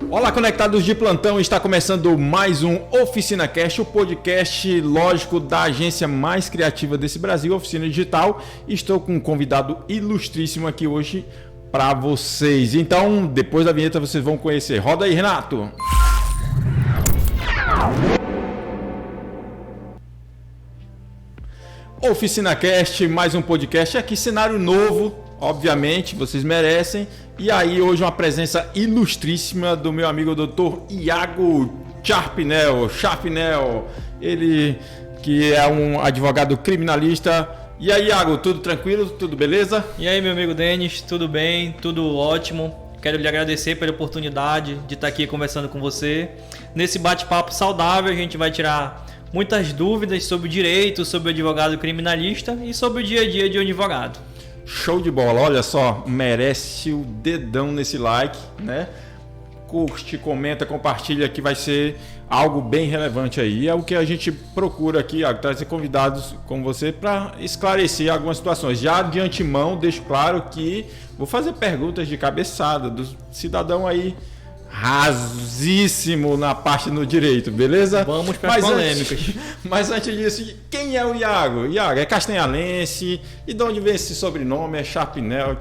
Olá, conectados de plantão, está começando mais um Oficina Cast, o podcast lógico da agência mais criativa desse Brasil, Oficina Digital. Estou com um convidado ilustríssimo aqui hoje para vocês. Então, depois da vinheta vocês vão conhecer. Roda aí, Renato! Oficina Cast, mais um podcast aqui, cenário novo, obviamente, vocês merecem. E aí hoje uma presença ilustríssima do meu amigo Dr. Iago Charpinel, ele que é um advogado criminalista. E aí, Iago, tudo tranquilo? Tudo beleza? E aí, meu amigo Denis, tudo bem? Tudo ótimo. Quero lhe agradecer pela oportunidade de estar aqui conversando com você. Nesse bate-papo saudável, a gente vai tirar muitas dúvidas sobre o direito, sobre o advogado criminalista e sobre o dia a dia de um advogado. Show de bola, olha só, merece o dedão nesse like, né? Curte, comenta, compartilha, que vai ser algo bem relevante aí. É o que a gente procura aqui, trazer convidados como você para esclarecer algumas situações. Já de antemão, deixo claro que vou fazer perguntas de cabeçada do cidadão aí rasíssimo na parte do direito, beleza? Vamos para as polêmicas. Mas antes disso, quem é o Iago? Iago é castanhalense. E de onde vem esse sobrenome? É Charpinel?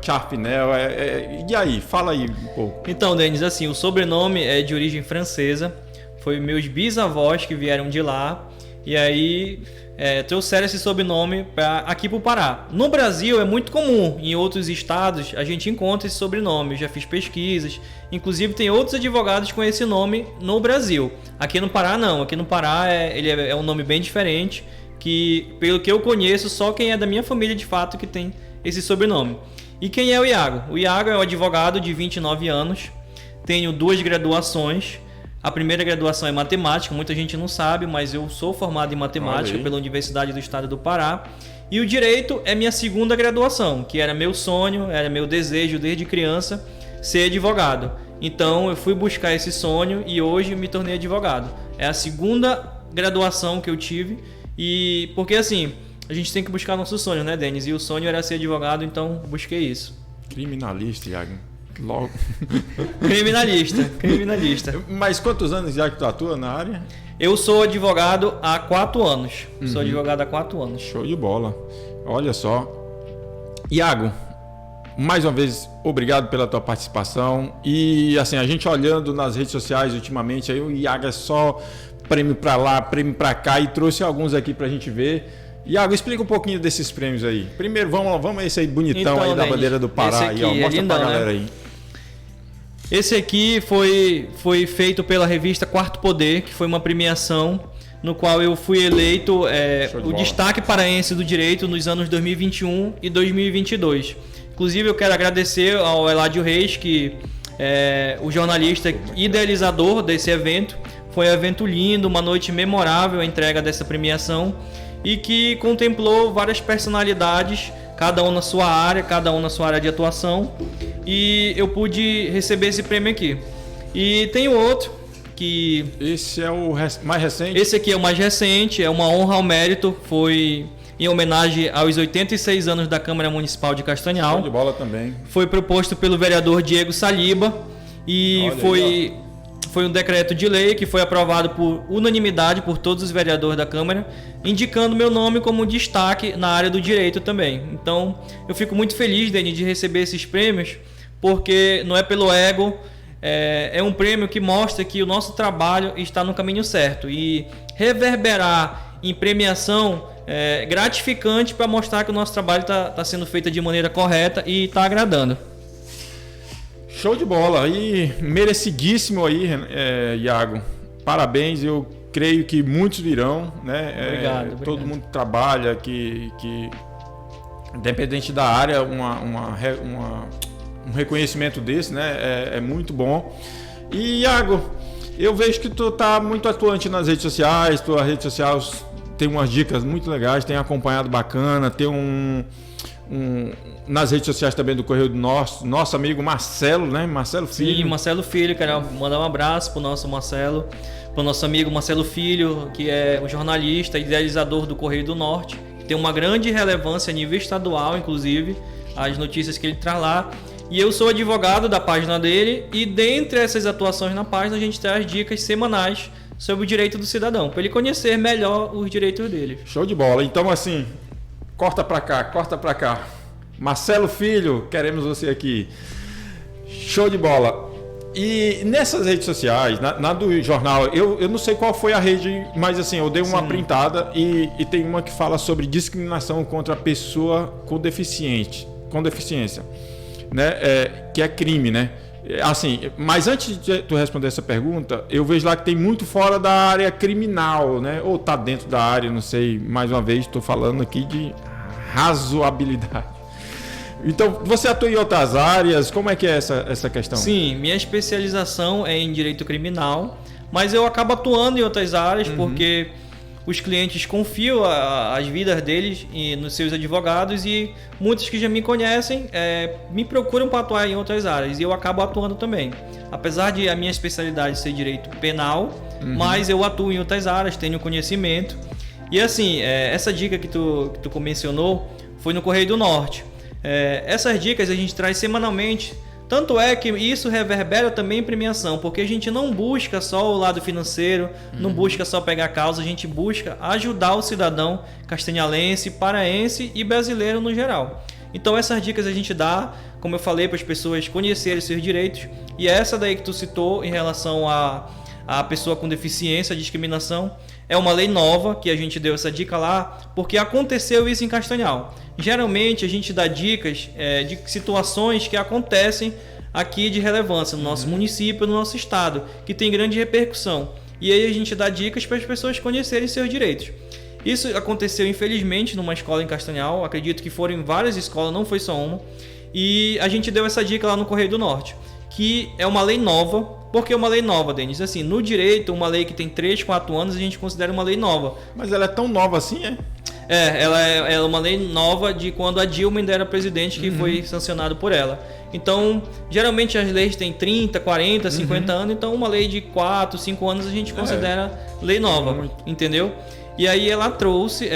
E aí? Fala aí um pouco. Então, Denis, assim, o sobrenome é de origem francesa. Foi meus bisavós que vieram de lá. E aí trouxeram esse sobrenome aqui para o Pará. No Brasil é muito comum, em outros estados a gente encontra esse sobrenome. Eu já fiz pesquisas, inclusive tem outros advogados com esse nome no Brasil. Aqui no Pará não, aqui no Pará ele é um nome bem diferente, que pelo que eu conheço só quem é da minha família de fato que tem esse sobrenome. E quem é o Iago? O Iago é um advogado de 29 anos, tenho 2 graduações. A primeira graduação é matemática, muita gente não sabe, mas eu sou formado em matemática pela Universidade do Estado do Pará. E o direito é minha segunda graduação, que era meu sonho, era meu desejo desde criança ser advogado. Então eu fui buscar esse sonho e hoje me tornei advogado. É a segunda graduação que eu tive e porque assim, a gente tem que buscar nosso sonho, né, Denis? E o sonho era ser advogado, então busquei isso. Criminalista, Iago. Logo. Criminalista. Mas quantos anos já que tu atua na área? Eu sou advogado há 4 anos. Sou advogado há 4 anos. Show de bola. Olha só. Iago, mais uma vez, obrigado pela tua participação. E assim, a gente olhando nas redes sociais ultimamente, aí o Iago é só prêmio pra lá, prêmio pra cá, e trouxe alguns aqui pra gente ver. Iago, explica um pouquinho desses prêmios aí. Primeiro, vamos esse aí bonitão então, aí da bandeira do Pará. Aí, ó, mostra lindão, pra galera aí. Esse aqui foi feito pela revista Quarto Poder, que foi uma premiação no qual eu fui eleito o destaque paraense do direito nos anos 2021 e 2022. Inclusive, eu quero agradecer ao Eladio Reis, que é o jornalista idealizador desse evento. Foi um evento lindo, uma noite memorável a entrega dessa premiação e que contemplou várias personalidades, cada um na sua área de atuação, e eu pude receber esse prêmio aqui. E tem outro que... Esse é o mais recente? Esse aqui é o mais recente, é uma honra ao mérito, foi em homenagem aos 86 anos da Câmara Municipal de Castanhal. Show de bola também. Foi proposto pelo vereador Diego Saliba e foi um decreto de lei que foi aprovado por unanimidade por todos os vereadores da Câmara, indicando meu nome como destaque na área do direito também. Então, eu fico muito feliz, Denis, de receber esses prêmios, porque não é pelo ego, é um prêmio que mostra que o nosso trabalho está no caminho certo. E reverberar em premiação é gratificante para mostrar que o nosso trabalho está sendo feito de maneira correta e está agradando. Show de bola, e merecidíssimo aí, Iago. Parabéns, eu creio que muitos virão, né? Obrigado. Todo mundo que trabalha, que independente da área, um reconhecimento desse, né? É muito bom. E Iago, eu vejo que tu tá muito atuante nas redes sociais, tua rede social tem umas dicas muito legais, tem acompanhado bacana, tem nas redes sociais também do Correio do nosso amigo Marcelo, né? Marcelo Filho. Sim, Marcelo Filho, quero mandar um abraço pro nosso Marcelo, pro nosso amigo Marcelo Filho, que é o jornalista, idealizador do Correio do Norte, que tem uma grande relevância a nível estadual, inclusive, as notícias que ele traz lá. E eu sou advogado da página dele e dentre essas atuações na página a gente traz dicas semanais sobre o direito do cidadão, para ele conhecer melhor os direitos dele. Show de bola. Então assim, corta para cá. Marcelo Filho, queremos você aqui. Show de bola. E nessas redes sociais, na do jornal, eu não sei qual foi a rede, mas assim, eu dei uma printada e tem uma que fala sobre discriminação contra a pessoa com deficiência, né? Que é crime, né? Assim, mas antes de tu responder essa pergunta, eu vejo lá que tem muito fora da área criminal, né? Ou tá dentro da área, não sei, mais uma vez estou falando aqui de razoabilidade. Então, você atua em outras áreas? Como é que é essa questão? Sim, minha especialização é em direito criminal, mas eu acabo atuando em outras áreas porque os clientes confiam as vidas deles nos seus advogados e muitos que já me conhecem me procuram para atuar em outras áreas e eu acabo atuando também. Apesar de a minha especialidade ser direito penal, mas eu atuo em outras áreas, tenho conhecimento. E assim, essa dica que tu mencionou foi no Correio do Norte. Essas dicas a gente traz semanalmente, tanto é que isso reverbera também em premiação, porque a gente não busca só o lado financeiro, não busca só pegar causa, a gente busca ajudar o cidadão castanhalense, paraense e brasileiro no geral. Então essas dicas a gente dá, como eu falei, para as pessoas conhecerem seus direitos, e essa daí que tu citou em relação a pessoa com deficiência, a discriminação, é uma lei nova que a gente deu essa dica lá, porque aconteceu isso em Castanhal. Geralmente a gente dá dicas de situações que acontecem aqui de relevância no nosso município, no nosso estado, que tem grande repercussão. E aí a gente dá dicas para as pessoas conhecerem seus direitos. Isso aconteceu infelizmente numa escola em Castanhal, acredito que foram em várias escolas, não foi só uma. E a gente deu essa dica lá no Correio do Norte, que é uma lei nova. Por que uma lei nova, Denis? Assim, no direito, uma lei que tem 3, 4 anos, a gente considera uma lei nova. Mas ela é tão nova assim, é? Ela é uma lei nova de quando a Dilma ainda era presidente, que foi sancionado por ela. Então, geralmente as leis têm 30, 40, 50 anos, então uma lei de 4, 5 anos a gente considera lei nova, entendeu? E aí ela trouxe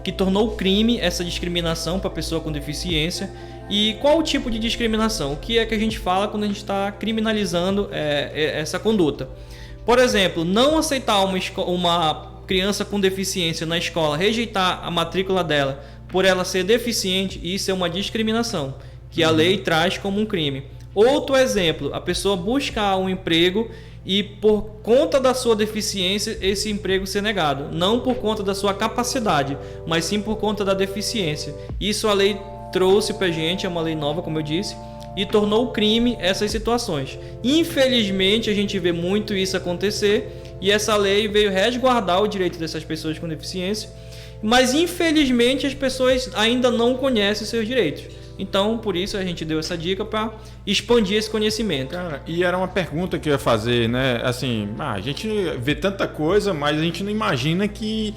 que tornou crime essa discriminação para a pessoa com deficiência. E qual o tipo de discriminação? O que é que a gente fala quando a gente está criminalizando essa conduta? Por exemplo, não aceitar uma criança com deficiência na escola, rejeitar a matrícula dela por ela ser deficiente, isso é uma discriminação, que a lei traz como um crime. Outro exemplo, a pessoa buscar um emprego e por conta da sua deficiência esse emprego ser negado, não por conta da sua capacidade, mas sim por conta da deficiência. Isso a lei trouxe pra gente, é uma lei nova, como eu disse, e tornou crime essas situações. Infelizmente, a gente vê muito isso acontecer e essa lei veio resguardar o direito dessas pessoas com deficiência, mas infelizmente as pessoas ainda não conhecem seus direitos. Então, por isso a gente deu essa dica para expandir esse conhecimento. Cara, e era uma pergunta que eu ia fazer, né? Assim, a gente vê tanta coisa, mas a gente não imagina que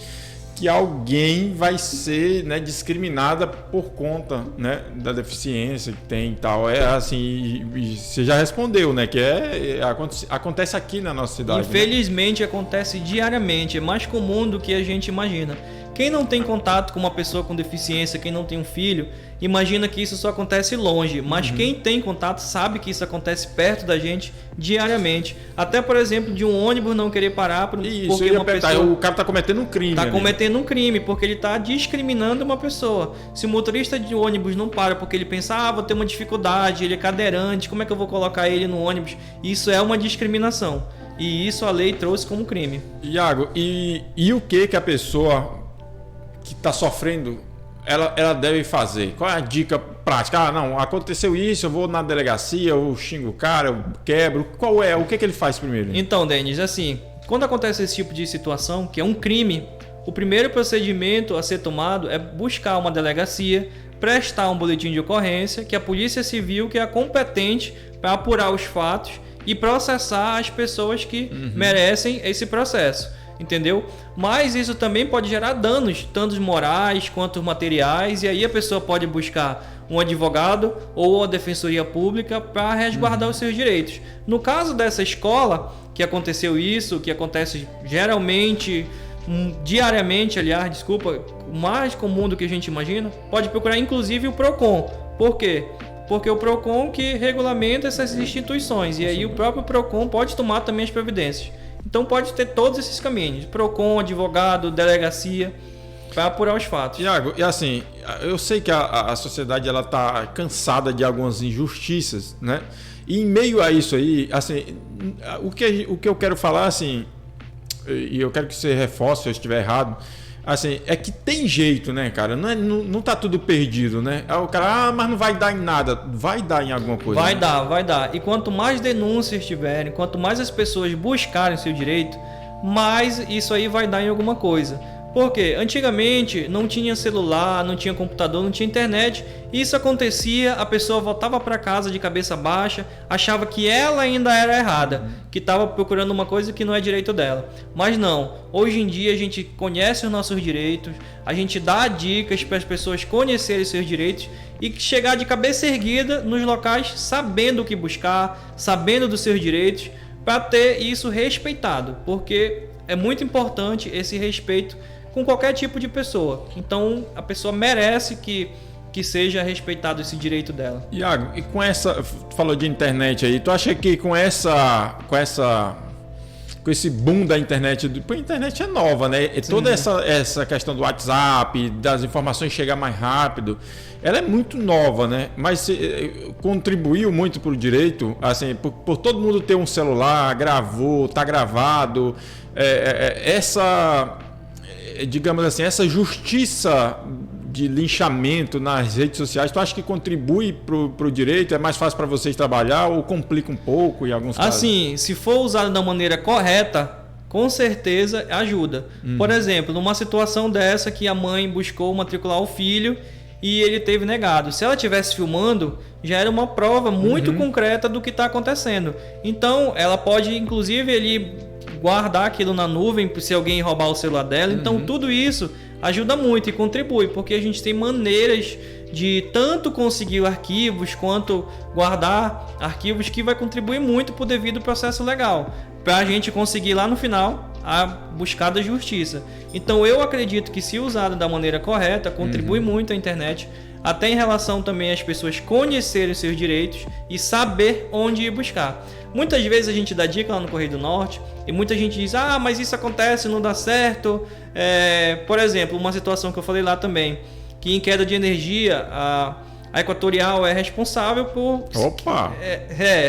alguém vai ser, né, discriminada por conta, né, da deficiência que tem e tal. É assim, e você já respondeu, né, que acontece aqui na nossa cidade. Infelizmente, né? Acontece diariamente, é mais comum do que a gente imagina. Quem não tem contato com uma pessoa com deficiência, quem não tem um filho, imagina que isso só acontece longe, mas quem tem contato sabe que isso acontece perto da gente diariamente. Até, por exemplo, de um ônibus não querer parar porque uma pessoa... O cara está cometendo um crime. Está cometendo um crime, porque ele está discriminando uma pessoa. Se o motorista de ônibus não para porque ele pensa, vou ter uma dificuldade, ele é cadeirante, como é que eu vou colocar ele no ônibus? Isso é uma discriminação. E isso a lei trouxe como crime. Iago, e o que a pessoa que está sofrendo, ela deve fazer? Qual é a dica prática? Não, aconteceu isso, eu vou na delegacia, eu xingo o cara, eu quebro. Qual é? O que ele faz primeiro? Então, Denis, assim, quando acontece esse tipo de situação, que é um crime, o primeiro procedimento a ser tomado é buscar uma delegacia, prestar um boletim de ocorrência, que a Polícia Civil que é competente para apurar os fatos e processar as pessoas que merecem esse processo. Entendeu? Mas isso também pode gerar danos, tanto morais quanto materiais, e aí a pessoa pode buscar um advogado ou a defensoria pública para resguardar os seus direitos. No caso dessa escola, que aconteceu isso, que acontece geralmente, diariamente, aliás, desculpa, mais comum do que a gente imagina, pode procurar inclusive o PROCON. Por quê? porque o PROCON que regulamenta essas instituições, e aí o próprio PROCON pode tomar também as providências. Então pode ter todos esses caminhos, PROCON, advogado, delegacia, para apurar os fatos. Iago, e assim, eu sei que a sociedade ela tá cansada de algumas injustiças, né? E em meio a isso aí, assim, o que eu quero falar, assim, e eu quero que você reforce se eu estiver errado, assim, é que tem jeito, né, cara? Não tá tudo perdido, né? Aí o cara, mas não vai dar em nada. Vai dar em alguma coisa. Vai né? vai dar. E quanto mais denúncias tiverem, quanto mais as pessoas buscarem seu direito, mais isso aí vai dar em alguma coisa. Porque antigamente não tinha celular, não tinha computador, não tinha internet. Isso acontecia, a pessoa voltava para casa de cabeça baixa, achava que ela ainda era errada, que estava procurando uma coisa que não é direito dela. Mas não, hoje em dia a gente conhece os nossos direitos, a gente dá dicas para as pessoas conhecerem seus direitos e chegar de cabeça erguida nos locais sabendo o que buscar, sabendo dos seus direitos, para ter isso respeitado, porque é muito importante esse respeito com qualquer tipo de pessoa. Então a pessoa merece que seja respeitado esse direito dela. Iago, e com essa, tu falou de internet aí, tu acha que com esse boom da internet, a internet é nova, né? E toda essa questão do WhatsApp, das informações chegar mais rápido, ela é muito nova, né? Mas contribuiu muito para o direito, assim, por todo mundo ter um celular, tá gravado, digamos assim, essa justiça de linchamento nas redes sociais, tu acha que contribui pro direito? É mais fácil para vocês trabalhar ou complica um pouco em alguns casos? Assim, se for usado da maneira correta, com certeza ajuda. Por exemplo, numa situação dessa que a mãe buscou matricular o filho e ele teve negado. Se ela estivesse filmando, já era uma prova muito concreta do que está acontecendo. Então, ela pode, inclusive, ele guardar aquilo na nuvem se alguém roubar o celular dela. Então, tudo isso ajuda muito e contribui, porque a gente tem maneiras de tanto conseguir arquivos quanto guardar arquivos que vai contribuir muito para o devido processo legal, para a gente conseguir lá no final a buscar da justiça. Então eu acredito que, se usado da maneira correta, contribui muito a internet, até em relação também às pessoas conhecerem seus direitos e saber onde ir buscar. Muitas vezes a gente dá dica lá no Correio do Norte e muita gente diz, mas isso acontece, não dá certo. Por exemplo, uma situação que eu falei lá também, que em queda de energia a Equatorial é responsável por... Opa!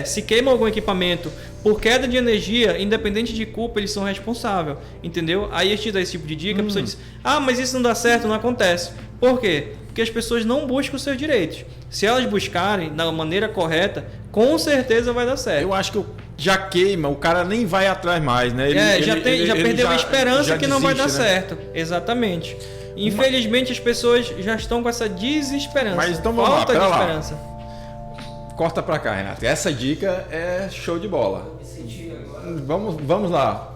Se queima algum equipamento por queda de energia, independente de culpa, eles são responsáveis, entendeu? Aí a gente dá esse tipo de dica, a pessoa diz, mas isso não dá certo, não acontece. Por quê? Porque as pessoas não buscam os seus direitos. Se elas buscarem da maneira correta, com certeza vai dar certo. Eu acho que já queima, o cara nem vai atrás mais, né? Já perdeu a esperança que não vai dar certo. Exatamente. Infelizmente as pessoas já estão com essa desesperança. Mas então vamos falta lá, de esperança. Corta pra cá, Renato. Essa dica é show de bola. Vamos lá.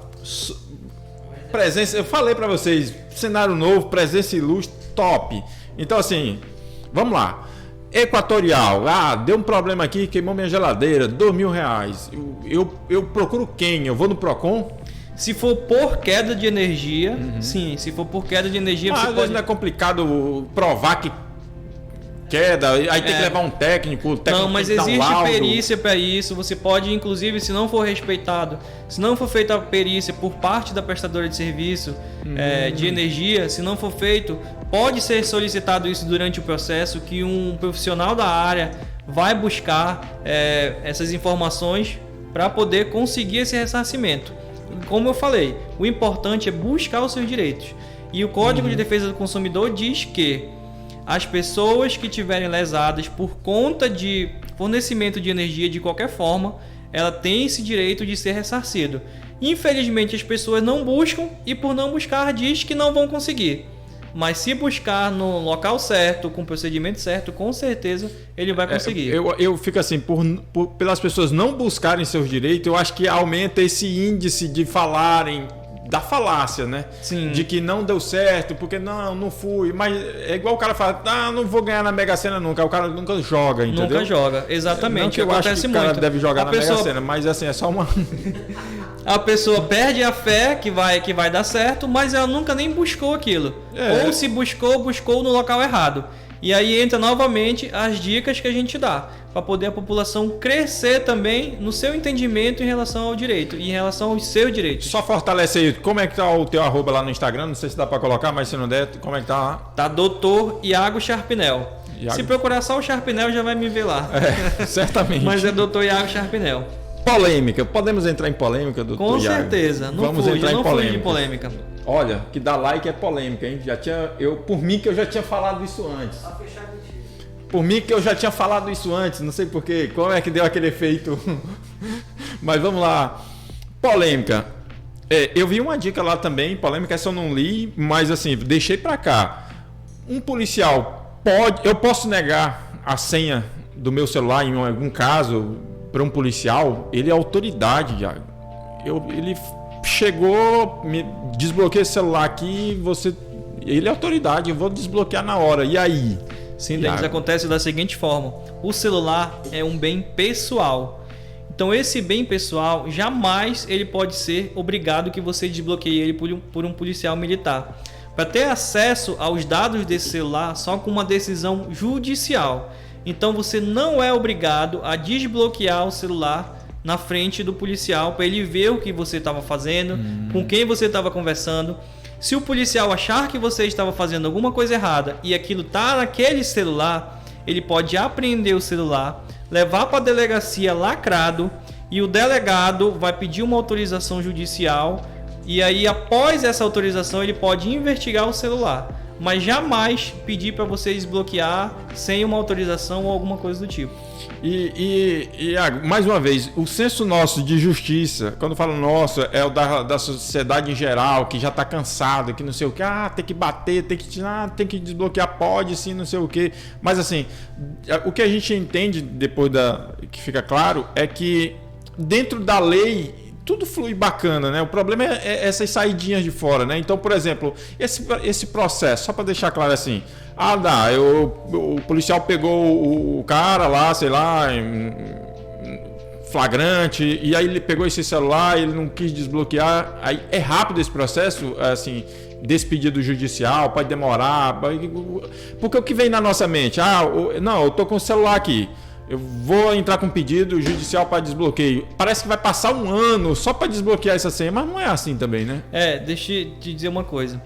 Presença, eu falei pra vocês, cenário novo, presença ilustre, top. Então assim, vamos lá. Equatorial, deu um problema aqui, queimou minha geladeira, R$2.000. Eu procuro quem? Eu vou no PROCON? Se for por queda de energia, sim. Se for por queda de energia, você pode... não é complicado provar que queda, aí tem que levar um técnico não, mas existe perícia para isso. Você pode, inclusive, se não for respeitado, se não for feita a perícia por parte da prestadora de serviço de energia, se não for feito, pode ser solicitado isso durante o processo, que um profissional da área vai buscar essas informações para poder conseguir esse ressarcimento. Como eu falei, o importante é buscar os seus direitos. E o Código de Defesa do Consumidor diz que as pessoas que tiverem lesadas por conta de fornecimento de energia de qualquer forma, ela tem esse direito de ser ressarcido. Infelizmente as pessoas não buscam e, por não buscar, diz que não vão conseguir. Mas se buscar no local certo, com o procedimento certo, com certeza ele vai conseguir. Eu fico assim, pelas pessoas não buscarem seus direitos, eu acho que aumenta esse índice de falarem da falácia, né? Sim. De que não deu certo, porque não fui. Mas é igual o cara fala, não vou ganhar na Mega Sena nunca. O cara nunca joga, entendeu? Nunca joga, exatamente. Não que eu acho que o cara deve jogar na Mega Sena, mas assim, é só uma... A pessoa perde a fé que vai dar certo, mas ela nunca nem buscou aquilo. Ou se buscou no local errado. E aí entra novamente as dicas que a gente dá, para poder a população crescer também no seu entendimento em relação ao direito e em relação aos seus direitos. Só fortalece aí, como é que tá o teu @, lá no Instagram? Não sei se dá para colocar, mas se não der, como é que tá lá? Tá Dr. Iago Sharpnel. Iago. Se procurar só o Sharpnel já vai me ver lá. Certamente. Mas é Dr. Iago Sharpnel. Polêmica, podemos entrar em polêmica, doutor Com Iago? certeza, não Vamos fuja, entrar em não fuja de polêmica. polêmica. Olha, que dá like é polêmica, hein? Por mim que eu já tinha falado isso antes. Por mim que eu já tinha falado isso antes, não sei porquê, como é que deu aquele efeito. Mas vamos lá. Polêmica. Eu vi uma dica lá também, polêmica, essa eu não li, mas assim, deixei pra cá. Um policial eu posso negar a senha do meu celular em algum caso para um policial? Ele é autoridade, Iago. Ele chegou, me desbloqueia esse celular aqui, ele é autoridade, eu vou desbloquear na hora. E aí? Sim, Denis, acontece da seguinte forma: o celular é um bem pessoal. Então esse bem pessoal jamais ele pode ser obrigado que você desbloqueie ele por um policial militar. Para ter acesso aos dados desse celular só com uma decisão judicial. Então você não é obrigado a desbloquear o celular na frente do policial para ele ver o que você estava fazendo, com quem você estava conversando. Se o policial achar que você estava fazendo alguma coisa errada e aquilo está naquele celular, ele pode apreender o celular, levar para a delegacia lacrado e o delegado vai pedir uma autorização judicial e aí após essa autorização ele pode investigar o celular, mas jamais pedir para você desbloquear sem uma autorização ou alguma coisa do tipo. E mais uma vez, o senso nosso de justiça, quando eu falo nosso, é o da sociedade em geral, que já está cansado, que não sei o que, tem que bater, tem que desbloquear, pode sim, não sei o que. Mas assim, o que a gente entende depois que fica claro é que dentro da lei tudo flui bacana, né? O problema é essas saidinhas de fora, né? Então, por exemplo, esse processo, só para deixar claro assim, o policial pegou o cara lá, sei lá, em flagrante, e aí ele pegou esse celular, ele não quis desbloquear, aí é rápido esse processo, assim, desse pedido judicial, pode demorar, porque o que vem na nossa mente? Não, eu tô com o celular aqui, eu vou entrar com um pedido judicial para desbloqueio. Parece que vai passar um ano só para desbloquear essa senha, mas não é assim também, né? Deixa eu te dizer uma coisa.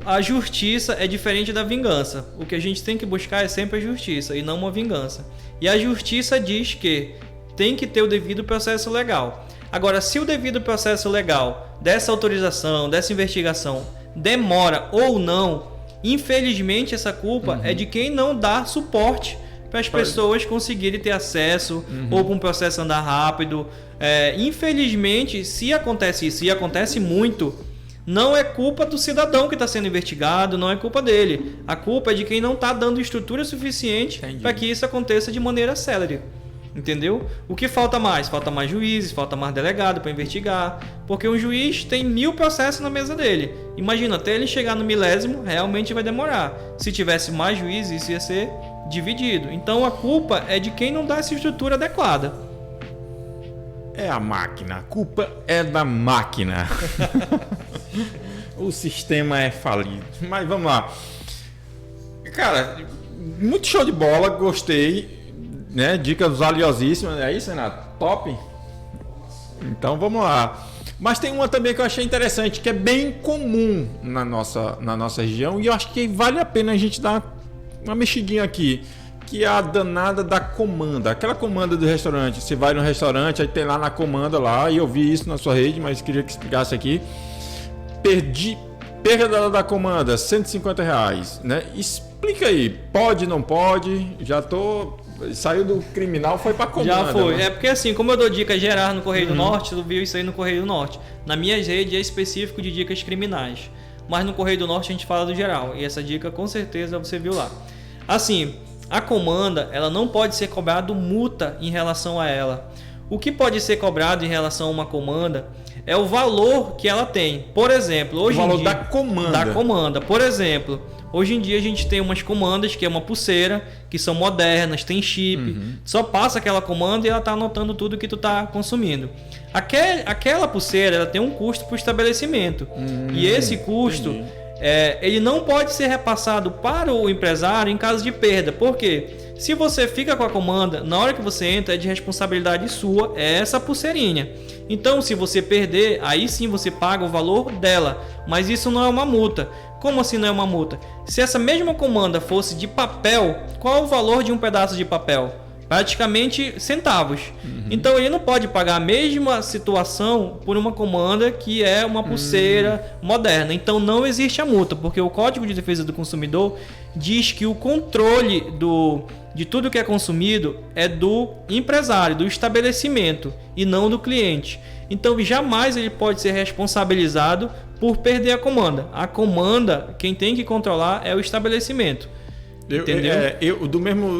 A justiça é diferente da vingança. O que a gente tem que buscar é sempre a justiça e não uma vingança. E a justiça diz que tem que ter o devido processo legal. Agora, se o devido processo legal dessa autorização, dessa investigação demora ou não, infelizmente essa culpa é de quem não dá suporte para as pessoas conseguirem ter acesso ou para um processo andar rápido. Infelizmente, se acontece isso, e acontece muito, não é culpa do cidadão que está sendo investigado, não é culpa dele. A culpa é de quem não está dando estrutura suficiente para que isso aconteça de maneira célere. Entendeu? O que falta mais? Falta mais juízes, falta mais delegado para investigar, porque um juiz tem 1000 processos na mesa dele. Imagina, até ele chegar no 1000º, realmente vai demorar. Se tivesse mais juízes, isso ia ser dividido. Então a culpa é de quem não dá essa estrutura adequada. É a máquina, a culpa é da máquina. O sistema é falido. Mas vamos lá. Cara, muito show de bola, gostei, né? Dicas valiosíssimas. É isso, Renato? Top? Então vamos lá. Mas tem uma também que eu achei interessante, que é bem comum na nossa região, e eu acho que vale a pena a gente dar uma mexidinha aqui, que é a danada da comanda. Aquela comanda do restaurante. Você vai no restaurante, aí tem lá na comanda lá, e eu vi isso na sua rede, mas queria que explicasse aqui. Perda da comanda, R$150, né? Explica aí, pode, não pode? Saiu do criminal, foi pra comanda. Já foi, né? porque assim, como eu dou dicas gerais no Correio do Norte, tu viu isso aí no Correio do Norte. Na minha rede é específico de dicas criminais, mas no Correio do Norte a gente fala do geral, e essa dica com certeza você viu lá. Assim, a comanda, ela não pode ser cobrado multa em relação a ela. O que pode ser cobrado em relação a uma comanda é o valor que ela tem. Por exemplo, hoje em dia, da comanda. Da comanda. Por exemplo, hoje em dia a gente tem umas comandas que é uma pulseira, que são modernas, tem chip. Só passa aquela comanda e ela está anotando tudo que tu está consumindo. Aquela pulseira, ela tem um custo para o estabelecimento. E esse custo, ele não pode ser repassado para o empresário em caso de perda. Por quê? Se você fica com a comanda, na hora que você entra é de responsabilidade sua, é essa pulseirinha. Então, se você perder, aí sim você paga o valor dela, mas isso não é uma multa. Como assim não é uma multa? Se essa mesma comanda fosse de papel, qual é o valor de um pedaço de papel? Praticamente centavos. Então ele não pode pagar a mesma situação por uma comanda que é uma pulseira moderna. Então não existe a multa, porque o Código de Defesa do Consumidor diz que o controle de tudo que é consumido é do empresário, do estabelecimento e não do cliente. Então jamais ele pode ser responsabilizado por perder a comanda. A comanda, quem tem que controlar é o estabelecimento. Entendeu?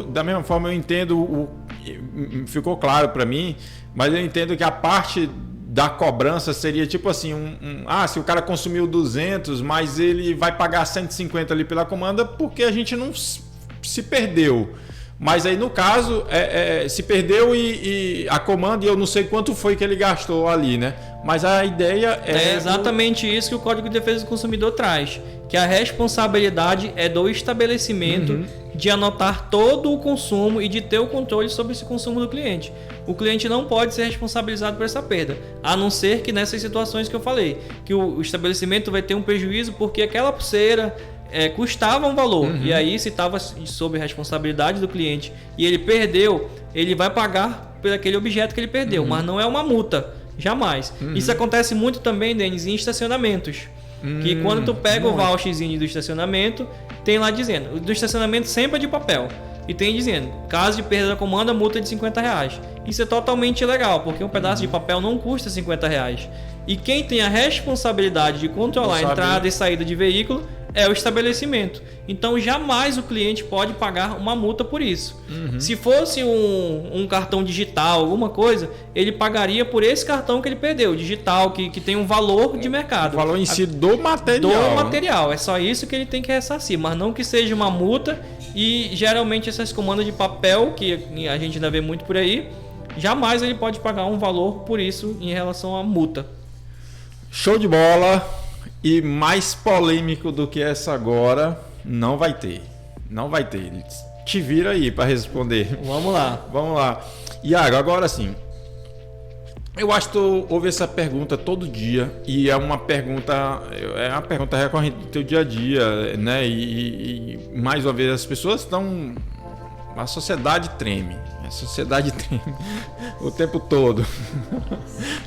Da mesma forma eu entendo, ficou claro para mim, mas eu entendo que a parte da cobrança seria tipo assim, se o cara consumiu 200, mas ele vai pagar 150 ali pela comanda porque a gente não se perdeu. Mas aí no caso, se perdeu e a comanda, e eu não sei quanto foi que ele gastou ali, né? Mas a ideia é exatamente isso que o Código de Defesa do Consumidor traz, que a responsabilidade é do estabelecimento de anotar todo o consumo e de ter o controle sobre esse consumo do cliente. O cliente não pode ser responsabilizado por essa perda, a não ser que nessas situações que eu falei, que o estabelecimento vai ter um prejuízo porque aquela pulseira custava um valor, e aí se estava sob responsabilidade do cliente e ele perdeu, ele vai pagar por aquele objeto que ele perdeu, mas não é uma multa, jamais. Isso acontece muito também, Denis, em estacionamentos, que quando tu pega o voucherzinho do estacionamento, tem lá dizendo, do estacionamento sempre é de papel, e tem dizendo, caso de perda da comanda, multa de R$50. Isso é totalmente ilegal, porque um pedaço de papel não custa R$50. E quem tem a responsabilidade de controlar a entrada e saída de veículo é o estabelecimento. Então jamais o cliente pode pagar uma multa por isso. Se fosse um cartão digital, alguma coisa, ele pagaria por esse cartão que ele perdeu, digital, que tem um valor de mercado. O valor em si do material. Do material, é só isso que ele tem que ressarcir, mas não que seja uma multa. E geralmente essas comandas de papel, que a gente ainda vê muito por aí, jamais ele pode pagar um valor por isso em relação à multa. Show de bola! E mais polêmico do que essa agora, não vai ter. Não vai ter. Te vira aí para responder. Vamos lá. Iago, agora sim. Eu acho que tu ouve essa pergunta todo dia e é uma pergunta recorrente do teu dia a dia, né? E mais uma vez as pessoas estão... A sociedade treme. O tempo todo.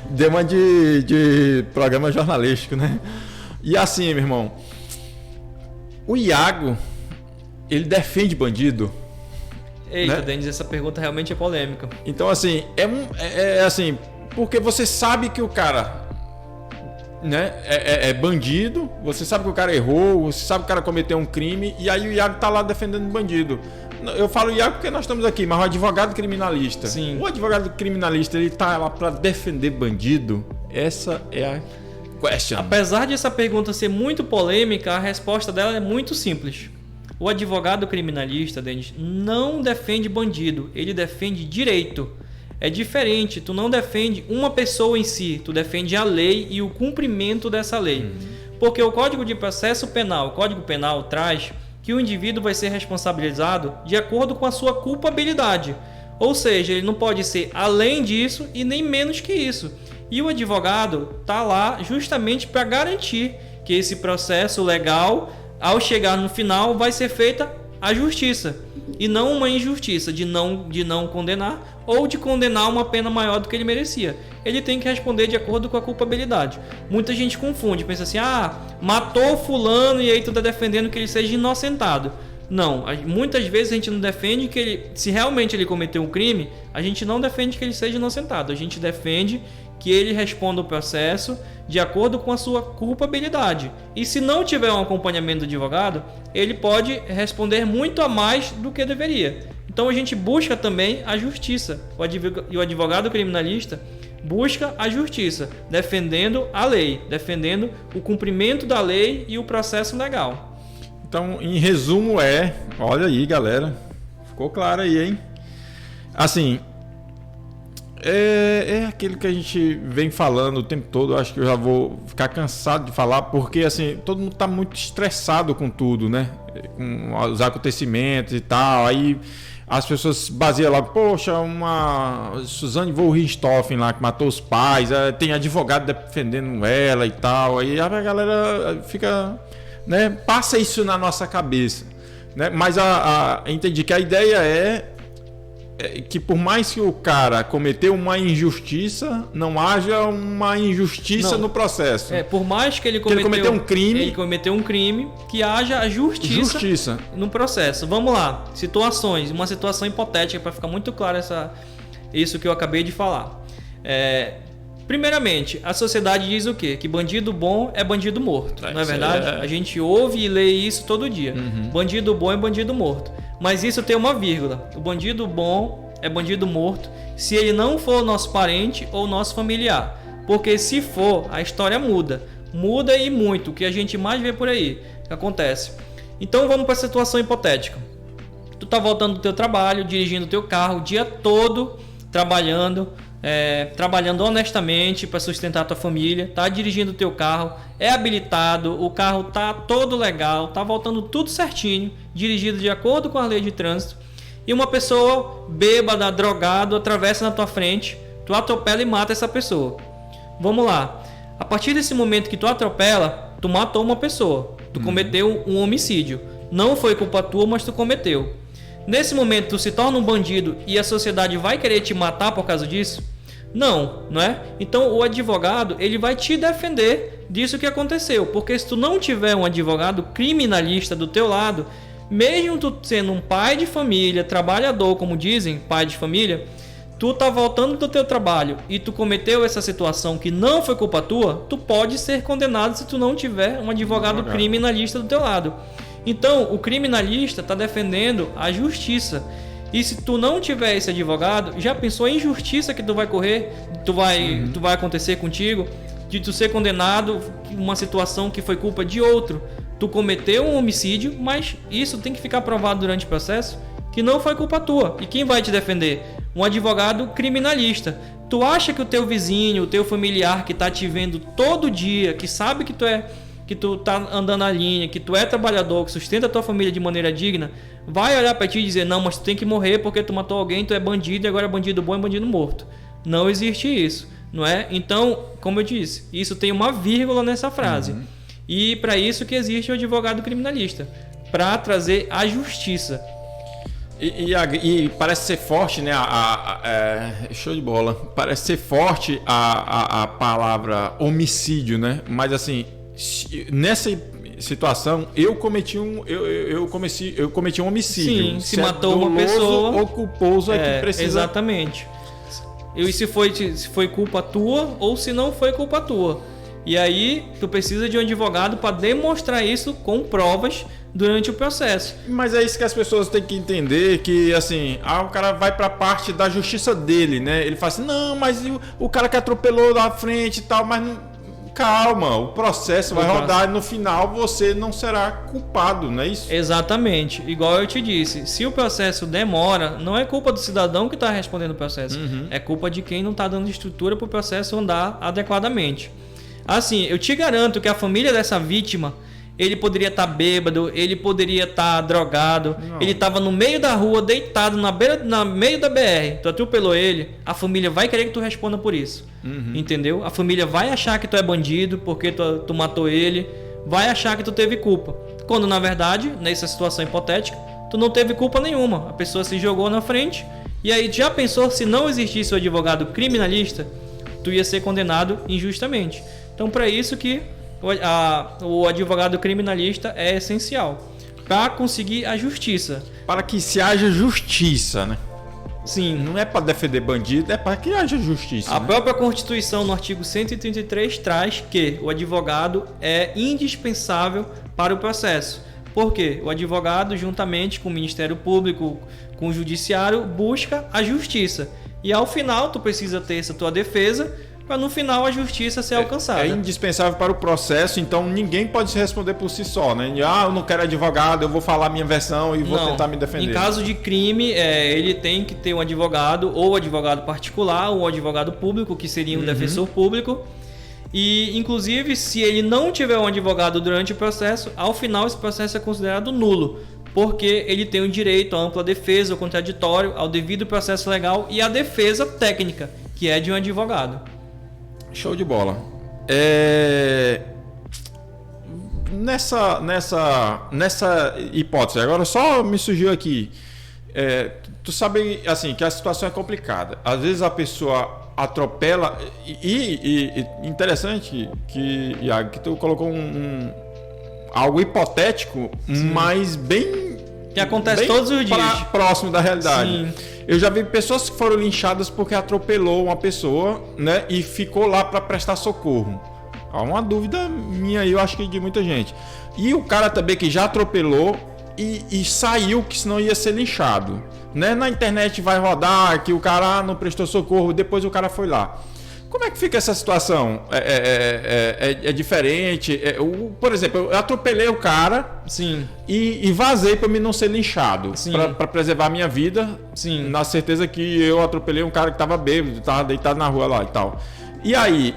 Deu uma de programa jornalístico, né? E assim, meu irmão, o Iago, ele defende bandido. Eita, né? Denis, essa pergunta realmente é polêmica. Então, assim, assim, porque você sabe que o cara, né, é bandido, você sabe que o cara errou, você sabe que o cara cometeu um crime, e aí o Iago tá lá defendendo o bandido. Eu falo Iago porque nós estamos aqui, mas o advogado criminalista. Sim. O advogado criminalista, ele tá lá para defender bandido. Essa é a question. Apesar de essa pergunta ser muito polêmica, a resposta dela é muito simples. O advogado criminalista, Denis, não defende bandido, ele defende direito. É diferente, tu não defende uma pessoa em si, tu defende a lei e o cumprimento dessa lei. Porque o Código de Processo Penal, o Código Penal traz que o indivíduo vai ser responsabilizado de acordo com a sua culpabilidade. Ou seja, ele não pode ser além disso e nem menos que isso. E o advogado está lá justamente para garantir que esse processo legal, ao chegar no final, vai ser feita a justiça. E não uma injustiça de não condenar ou de condenar uma pena maior do que ele merecia. Ele tem que responder de acordo com a culpabilidade. Muita gente confunde, pensa assim, matou fulano e aí tu tá defendendo que ele seja inocentado. Não, muitas vezes a gente não defende que ele, se realmente ele cometeu um crime, a gente não defende que ele seja inocentado. A gente defende que ele responda o processo de acordo com a sua culpabilidade. E se não tiver um acompanhamento do advogado, ele pode responder muito a mais do que deveria. Então a gente busca também a justiça. O advogado criminalista busca a justiça, defendendo a lei, defendendo o cumprimento da lei e o processo legal. Então, em resumo olha aí, galera, ficou claro aí, hein? Assim, É aquilo que a gente vem falando o tempo todo. Eu acho que eu já vou ficar cansado de falar, porque assim, todo mundo está muito estressado com tudo, né? Com os acontecimentos e tal. Aí as pessoas se baseiam lá, poxa, uma Suzane von Richthofen lá que matou os pais, tem advogado defendendo ela e tal. Aí a galera fica, né? Passa isso na nossa cabeça, né? Mas entendi que a ideia é que por mais que o cara cometeu uma injustiça, não haja uma injustiça no processo. Por mais que ele cometeu um crime, que haja a justiça no processo. Vamos lá, uma situação hipotética para ficar muito claro isso que eu acabei de falar. Primeiramente, a sociedade diz o quê? Que bandido bom é bandido morto, não é verdade? A gente ouve e lê isso todo dia. Bandido bom é bandido morto. Mas isso tem uma vírgula. O bandido bom é bandido morto se ele não for nosso parente ou nosso familiar. Porque se for, a história muda. Muda e muito. O que a gente mais vê por aí que acontece. Então vamos para a situação hipotética. Tu tá voltando do teu trabalho, dirigindo o teu carro o dia todo, trabalhando honestamente para sustentar a tua família, tá dirigindo o teu carro, é habilitado, o carro tá todo legal, tá voltando tudo certinho, dirigido de acordo com a lei de trânsito, e uma pessoa bêbada, drogado, atravessa na tua frente, tu atropela e mata essa pessoa. Vamos lá, a partir desse momento que tu atropela, tu matou uma pessoa, tu cometeu um homicídio, não foi culpa tua, mas tu cometeu. Nesse momento tu se torna um bandido e a sociedade vai querer te matar por causa disso? Não é? Então o advogado ele vai te defender disso que aconteceu, porque se tu não tiver um advogado criminalista do teu lado, mesmo tu sendo um pai de família, trabalhador, como dizem, pai de família, tu tá voltando do teu trabalho e tu cometeu essa situação que não foi culpa tua, tu pode ser condenado se tu não tiver um advogado criminalista do teu lado. Então o criminalista está defendendo a justiça. E se tu não tiver esse advogado, já pensou em injustiça que tu vai correr, tu vai acontecer contigo, de tu ser condenado uma situação que foi culpa de outro. Tu cometeu um homicídio, mas isso tem que ficar provado durante o processo que não foi culpa tua. E quem vai te defender? Um advogado criminalista. Tu acha que o teu vizinho, o teu familiar que tá te vendo todo dia, que sabe que tu tá andando na linha, que tu é trabalhador, que sustenta a tua família de maneira digna, vai olhar pra ti e dizer, não, mas tu tem que morrer porque tu matou alguém, tu é bandido e agora é bandido bom e bandido morto. Não existe isso, não é? Então, como eu disse, isso tem uma vírgula nessa frase. E para isso que existe o advogado criminalista, para trazer a justiça. E parece ser forte, né? Show de bola. Parece ser forte a palavra homicídio, né? Mas assim, nessa situação eu cometi um homicídio. Sim, se matou uma pessoa ou culposo é que precisa. Exatamente. E se foi culpa tua ou se não foi culpa tua. E aí tu precisa de um advogado para demonstrar isso com provas durante o processo. Mas é isso que as pessoas têm que entender, que assim, o cara vai para a parte da justiça dele, né? Ele fala assim, não, mas o cara que atropelou na frente e tal, mas não... Calma, o processo vai rodar e no final você não será culpado, não é isso? Exatamente, igual eu te disse, se o processo demora, não é culpa do cidadão que está respondendo o processo, é culpa de quem não está dando estrutura para o processo andar adequadamente. Assim, eu te garanto que a família dessa vítima, ele poderia estar bêbado, ele poderia estar drogado, ele estava no meio da rua, deitado no meio da BR, tu atropelou ele, a família vai querer que tu responda por isso, entendeu? A família vai achar que tu é bandido porque tu matou ele, vai achar que tu teve culpa, quando na verdade, nessa situação hipotética, tu não teve culpa nenhuma, a pessoa se jogou na frente, e aí já pensou se não existisse o advogado criminalista, tu ia ser condenado injustamente. Então para isso que o advogado criminalista é essencial para conseguir a justiça. Para que se haja justiça, né? Sim. Não é para defender bandido, é para que haja justiça. A própria Constituição, no artigo 133, traz que o advogado é indispensável para o processo. Por quê? O advogado, juntamente com o Ministério Público, com o Judiciário, busca a justiça. E ao final, tu precisa ter essa tua defesa para no final a justiça ser alcançada. É indispensável para o processo, então ninguém pode se responder por si só, né? Eu não quero advogado, eu vou falar a minha versão e vou tentar me defender. Em caso de crime, ele tem que ter um advogado, ou advogado particular, ou advogado público, que seria um defensor público. E, inclusive, se ele não tiver um advogado durante o processo, ao final esse processo é considerado nulo, porque ele tem o direito à ampla defesa, ao contraditório, ao devido processo legal e à defesa técnica, que é de um advogado. Show de bola. Nessa hipótese, agora só me surgiu aqui. Tu sabe assim que a situação é complicada. Às vezes a pessoa atropela e interessante que, Iago, que tu colocou algo hipotético, mas bem que acontece todos os dias, próximo da realidade. Sim. Eu já vi pessoas que foram linchadas porque atropelou uma pessoa, né, e ficou lá para prestar socorro. Há uma dúvida minha aí, eu acho que de muita gente. E o cara também que já atropelou e saiu, que senão ia ser linchado, né? Na internet vai rodar que o cara não prestou socorro, depois o cara foi lá. Como é que fica essa situação? É diferente? Por exemplo, eu atropelei o cara. Sim. E vazei para mim não ser linchado, para preservar a minha vida. Sim. Na certeza que eu atropelei um cara que estava bêbado, estava deitado na rua lá e tal. E aí,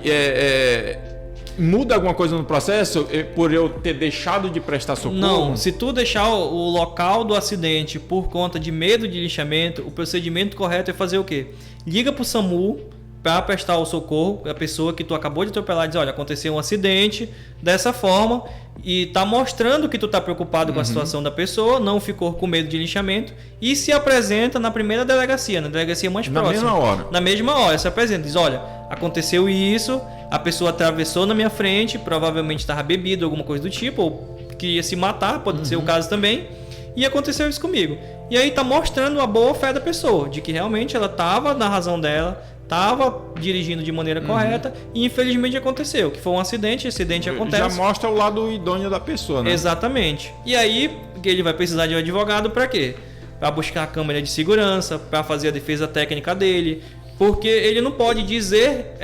muda alguma coisa no processo por eu ter deixado de prestar socorro? Não, se tu deixar o local do acidente por conta de medo de linchamento, o procedimento correto é fazer o quê? Liga pro SAMU para prestar o socorro, a pessoa que tu acabou de atropelar diz, olha, aconteceu um acidente dessa forma e tá mostrando que tu tá preocupado com a situação da pessoa, não ficou com medo de linchamento e se apresenta na primeira delegacia, na delegacia mais próxima. Na mesma hora? Na mesma hora, se apresenta, diz, olha, aconteceu isso, a pessoa atravessou na minha frente, provavelmente estava bebido, alguma coisa do tipo, ou queria se matar, pode ser o caso também, e aconteceu isso comigo. E aí tá mostrando a boa fé da pessoa, de que realmente ela tava na razão dela, estava dirigindo de maneira correta e infelizmente aconteceu, que foi um acidente, acontece. Já mostra o lado idôneo da pessoa, né? Exatamente. E aí ele vai precisar de um advogado para quê? Para buscar a câmera de segurança, para fazer a defesa técnica dele, porque ele não pode dizer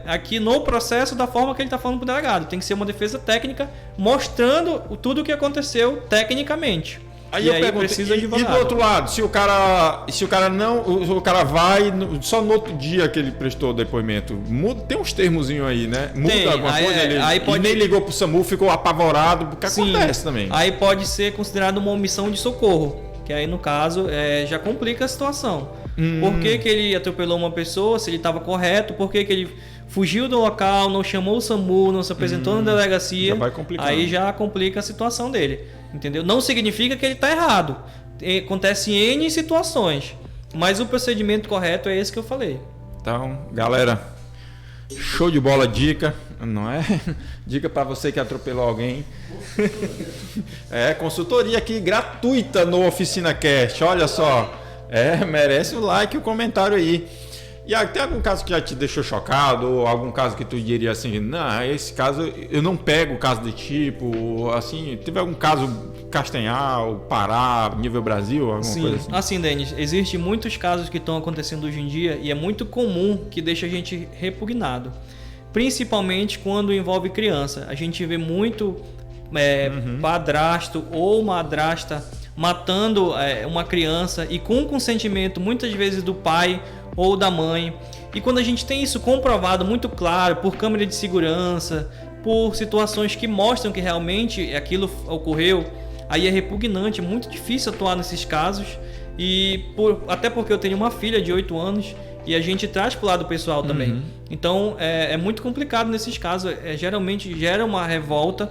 aqui no processo da forma que ele está falando para o delegado. Tem que ser uma defesa técnica mostrando tudo o que aconteceu tecnicamente. Aí eu pergunto, precisa de advogado. E do outro lado, se o cara vai só no outro dia que ele prestou o depoimento, tem uns termozinhos aí, né? Muda alguma coisa? Ele nem ligou pro SAMU, ficou apavorado, porque acontece também. Aí pode ser considerado uma omissão de socorro, que aí no caso já complica a situação. Por que ele atropelou uma pessoa, se ele estava correto, por que ele fugiu do local, não chamou o SAMU, não se apresentou na delegacia, já vai complicar. Aí já complica a situação dele, entendeu? Não significa que ele está errado, acontece em N situações, mas o procedimento correto é esse que eu falei. Então, galera, show de bola, dica, não é? Dica para você que atropelou alguém. Consultoria aqui gratuita no Oficina Cast, olha só. Merece o like e o comentário aí. E tem algum caso que já te deixou chocado? Ou algum caso que tu diria assim, não, esse caso eu não pego caso de tipo, assim, teve algum caso Castanhal, Pará, nível Brasil, alguma coisa assim? Assim, Denis, existem muitos casos que estão acontecendo hoje em dia e é muito comum que deixa a gente repugnado. Principalmente quando envolve criança. A gente vê muito padrasto ou madrasta matando uma criança e com consentimento muitas vezes do pai ou da mãe. E quando a gente tem isso comprovado muito claro por câmera de segurança, por situações que mostram que realmente aquilo ocorreu, aí é repugnante, é muito difícil atuar nesses casos. E até porque eu tenho uma filha de 8 anos e a gente traz pro lado pessoal também. Então é muito complicado nesses casos, geralmente gera uma revolta.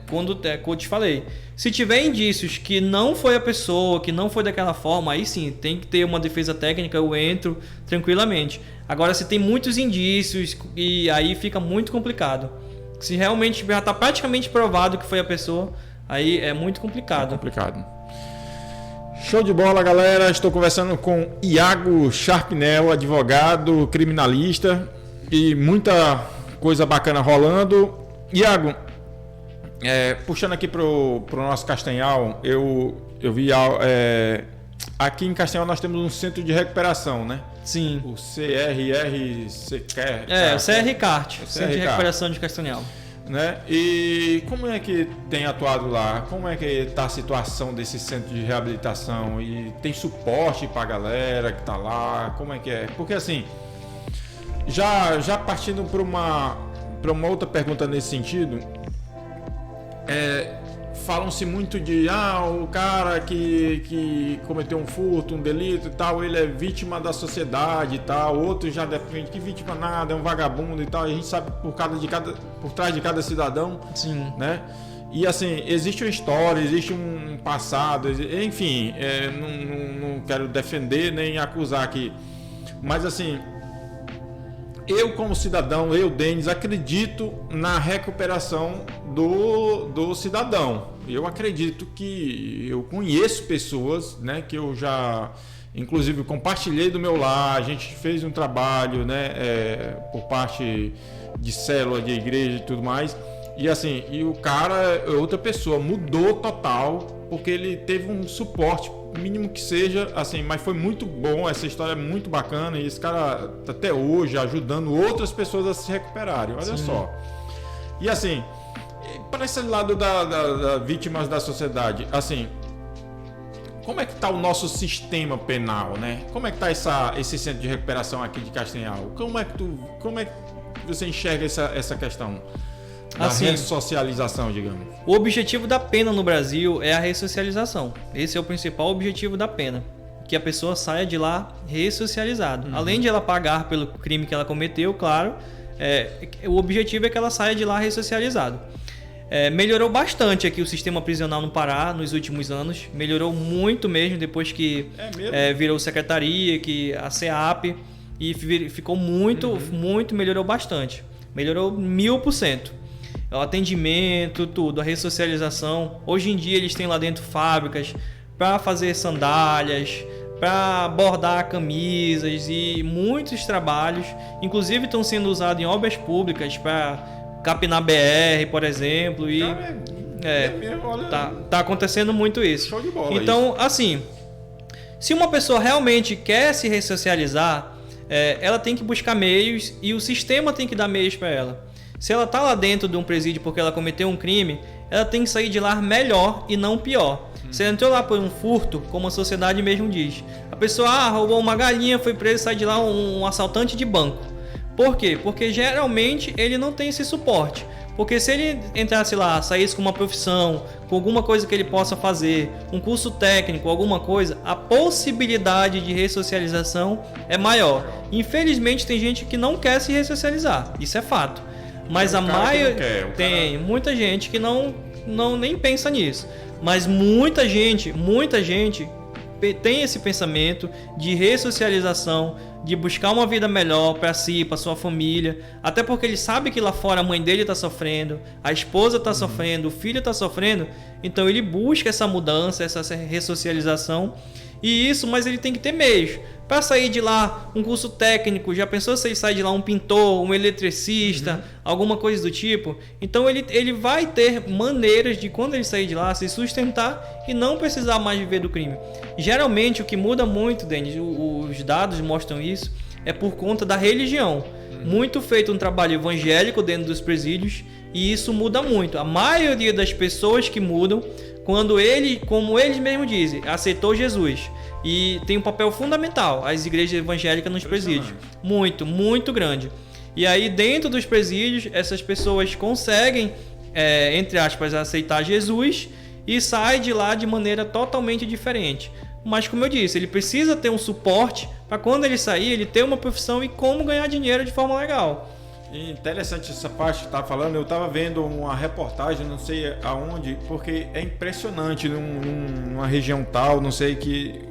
Quando eu te falei, se tiver indícios que não foi a pessoa, que não foi daquela forma, aí sim, tem que ter uma defesa técnica, eu entro tranquilamente. Agora, se tem muitos indícios, e aí fica muito complicado. Se realmente já está praticamente provado que foi a pessoa, aí é muito complicado. Show de bola, galera. Estou conversando com Iago Sharpnel, advogado, criminalista, e muita coisa bacana rolando. Iago, puxando aqui pro nosso Castanhal, eu vi aqui em Castanhal nós temos um centro de recuperação, né? Sim. O CRCART. O CRCART, Centro de Recuperação de Castanhal. Né? E como é que tem atuado lá? Como é que está a situação desse centro de reabilitação? E tem suporte para a galera que está lá? Como é que é? Porque assim, já partindo para uma outra pergunta nesse sentido, falam-se muito de o cara que cometeu um furto, um delito e tal, ele é vítima da sociedade e tal, outro já defende que vítima nada, é um vagabundo e tal, e a gente sabe por trás de cada cidadão. Sim. Né? E assim, existe uma história, existe um passado, enfim, não quero defender nem acusar aqui, mas assim, eu como cidadão, Denis, acredito na recuperação do cidadão. Eu acredito que eu conheço pessoas, né, que eu já, inclusive, compartilhei do meu lar, a gente fez um trabalho, né, por parte de célula, de igreja e tudo mais, e assim, e o cara é outra pessoa, mudou total, porque ele teve um suporte, mínimo que seja, assim, mas foi muito bom, essa história é muito bacana, e esse cara tá até hoje ajudando outras pessoas a se recuperarem, olha só. E assim, para esse lado da vítimas da sociedade, assim, como é que está o nosso sistema penal, né? Como é que está esse centro de recuperação aqui de Castanhal? Como é que você enxerga essa questão da ressocialização, digamos? O objetivo da pena no Brasil é a ressocialização. Esse é o principal objetivo da pena, que a pessoa saia de lá ressocializada. Além de ela pagar pelo crime que ela cometeu, claro, o objetivo é que ela saia de lá ressocializada. Melhorou bastante aqui o sistema prisional no Pará nos últimos anos. Melhorou muito mesmo depois que virou secretaria, que a CEAP, e ficou muito, melhorou bastante. Melhorou 1000%. O atendimento, tudo, a ressocialização. Hoje em dia eles têm lá dentro fábricas para fazer sandálias, para bordar camisas e muitos trabalhos. Inclusive estão sendo usados em obras públicas para capinar BR, por exemplo, e tá acontecendo muito isso. Show de bola. Então, assim, se uma pessoa realmente quer se ressocializar, ela tem que buscar meios e o sistema tem que dar meios para ela. Se ela tá lá dentro de um presídio porque ela cometeu um crime, ela tem que sair de lá melhor e não pior. Você entrou lá por um furto, como a sociedade mesmo diz. A pessoa roubou uma galinha, foi preso, sai de lá um assaltante de banco. Por quê? Porque geralmente ele não tem esse suporte. Porque se ele entrasse lá, saísse com uma profissão, com alguma coisa que ele possa fazer, um curso técnico, alguma coisa, a possibilidade de ressocialização é maior. Infelizmente tem gente que não quer se ressocializar, isso é fato. Mas a maioria tem muita gente que não nem pensa nisso. Mas muita gente tem esse pensamento de ressocialização, de buscar uma vida melhor para si, para sua família, até porque ele sabe que lá fora a mãe dele está sofrendo, a esposa está sofrendo, o filho está sofrendo, então ele busca essa mudança, essa ressocialização, e isso, mas ele tem que ter meios. Para sair de lá um curso técnico, já pensou se ele sai de lá um pintor, um eletricista, alguma coisa do tipo? Então ele vai ter maneiras de, quando ele sair de lá, se sustentar e não precisar mais viver do crime. Geralmente o que muda muito, Denis, os dados mostram isso, é por conta da religião. Muito feito um trabalho evangélico dentro dos presídios e isso muda muito. A maioria das pessoas que mudam, quando ele, como eles mesmos dizem, aceitou Jesus. E tem um papel fundamental as igrejas evangélicas nos presídios, muito grande. E aí dentro dos presídios essas pessoas conseguem, entre aspas, aceitar Jesus e saem de lá de maneira totalmente diferente. Mas como eu disse, ele precisa ter um suporte para quando ele sair, ele ter uma profissão e como ganhar dinheiro de forma legal. Interessante essa parte que você tá falando. Eu estava vendo uma reportagem, não sei aonde, porque é impressionante numa região tal, não sei, que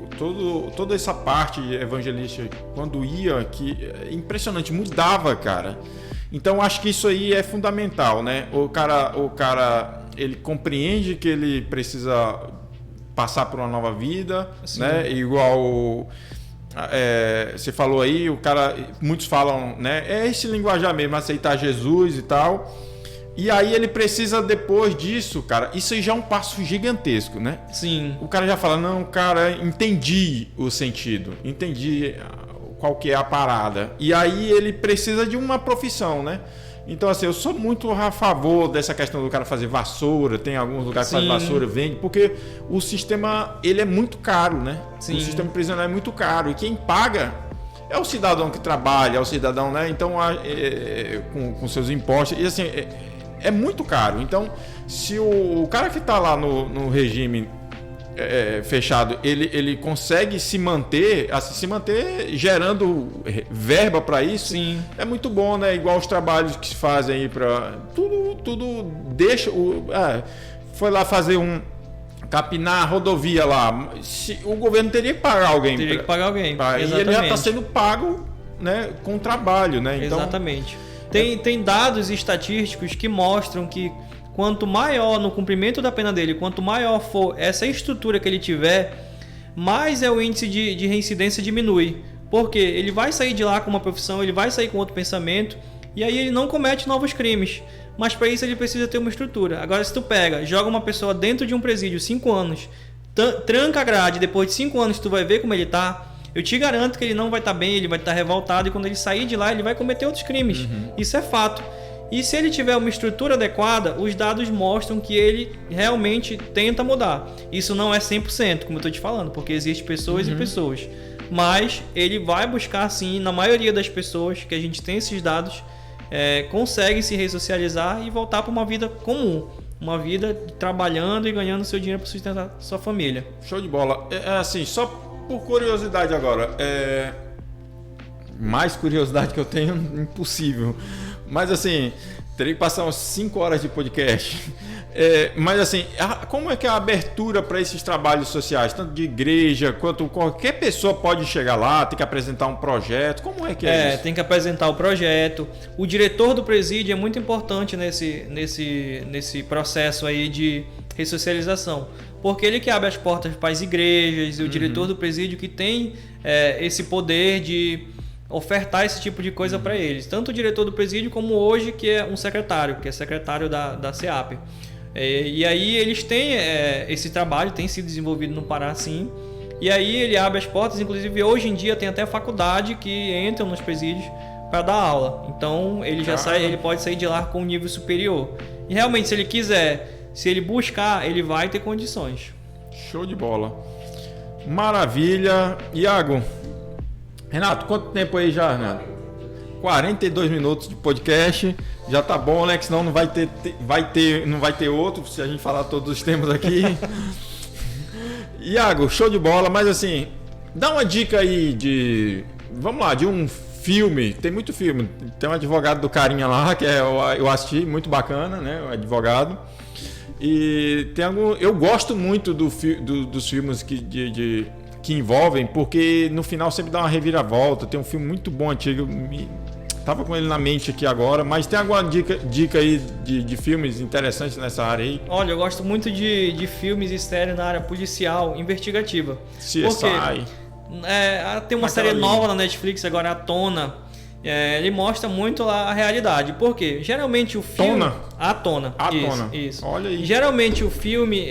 toda essa parte evangelista, quando ia, que é impressionante, mudava, cara. Então acho que isso aí é fundamental, né? O cara ele compreende que ele precisa passar por uma nova vida, sim, né? Igual você falou aí, muitos falam, né? É esse linguajar mesmo, aceitar Jesus e tal. E aí ele precisa, depois disso, cara, isso aí já é um passo gigantesco, né? Sim. O cara já fala, não, cara, entendi o sentido, entendi qual que é a parada. E aí ele precisa de uma profissão, né? Então, assim, eu sou muito a favor dessa questão do cara fazer vassoura, tem alguns lugares que faz vassoura, vende, porque o sistema, ele é muito caro, né? Sim. O sistema prisional é muito caro, e quem paga é o cidadão que trabalha, é o cidadão, né? Então, com seus impostos, e assim... É muito caro. Então, se o cara que está lá no regime fechado, ele consegue se manter gerando verba para isso, sim, é muito bom, né? Igual os trabalhos que se fazem aí para tudo deixa foi lá fazer capinar a rodovia lá. O governo teria que pagar alguém. Teria que pagar alguém. E ele já está sendo pago, né, com trabalho, né? Então, exatamente. Tem dados estatísticos que mostram que quanto maior no cumprimento da pena dele, quanto maior for essa estrutura que ele tiver, mais o índice de reincidência diminui. Porque ele vai sair de lá com uma profissão, ele vai sair com outro pensamento, e aí ele não comete novos crimes. Mas para isso ele precisa ter uma estrutura. Agora, se tu joga uma pessoa dentro de um presídio 5 anos, tranca a grade, depois de 5 anos tu vai ver como ele tá, eu te garanto que ele não vai estar bem, ele vai estar revoltado, e quando ele sair de lá, ele vai cometer outros crimes. Uhum. Isso é fato. E se ele tiver uma estrutura adequada, os dados mostram que ele realmente tenta mudar. Isso não é 100%, como eu estou te falando, porque existem pessoas e pessoas. Mas ele vai buscar, sim, na maioria das pessoas que a gente tem esses dados, conseguem se ressocializar e voltar para uma vida comum. Uma vida trabalhando e ganhando seu dinheiro para sustentar sua família. Show de bola. Assim, só... Por curiosidade agora, mais curiosidade que eu tenho, impossível. Mas assim, teria que passar umas 5 horas de podcast. Mas assim, como é que é a abertura para esses trabalhos sociais? Tanto de igreja, quanto qualquer pessoa pode chegar lá, tem que apresentar um projeto. Como é que é isso? Tem que apresentar o projeto. O diretor do presídio é muito importante nesse processo aí de ressocialização. Porque ele que abre as portas para as igrejas, e o diretor do presídio que tem esse poder de ofertar esse tipo de coisa para eles. Tanto o diretor do presídio como hoje que é um secretário, que é secretário da CEAP. E aí eles têm esse trabalho, tem sido desenvolvido no Pará, sim. E aí ele abre as portas, inclusive hoje em dia tem até faculdade que entram nos presídios para dar aula. Então ele ele pode sair de lá com um nível superior. E realmente, se ele quiser... Se ele buscar, ele vai ter condições. Show de bola. Maravilha. Iago. Renato, quanto tempo aí já, Renato? 42 minutos de podcast. Já tá bom, né? Que senão não vai ter outro, se a gente falar todos os temas aqui. Iago, show de bola. Mas assim, dá uma dica aí vamos lá, de um filme. Tem muito filme. Tem um advogado do carinha lá, que eu assisti, muito bacana, né? O advogado. E eu gosto muito dos filmes que envolvem, porque no final sempre dá uma reviravolta. Tem um filme muito bom antigo, tava com ele na mente aqui agora, mas tem alguma dica aí de filmes interessantes nessa área aí? Olha, eu gosto muito de filmes e séries na área policial, investigativa. CSI. Porque tem uma série nova na Netflix agora, A Tona. Ele mostra muito a realidade. Por quê? Geralmente o filme... A Tona. Isso. Olha aí. Geralmente o filme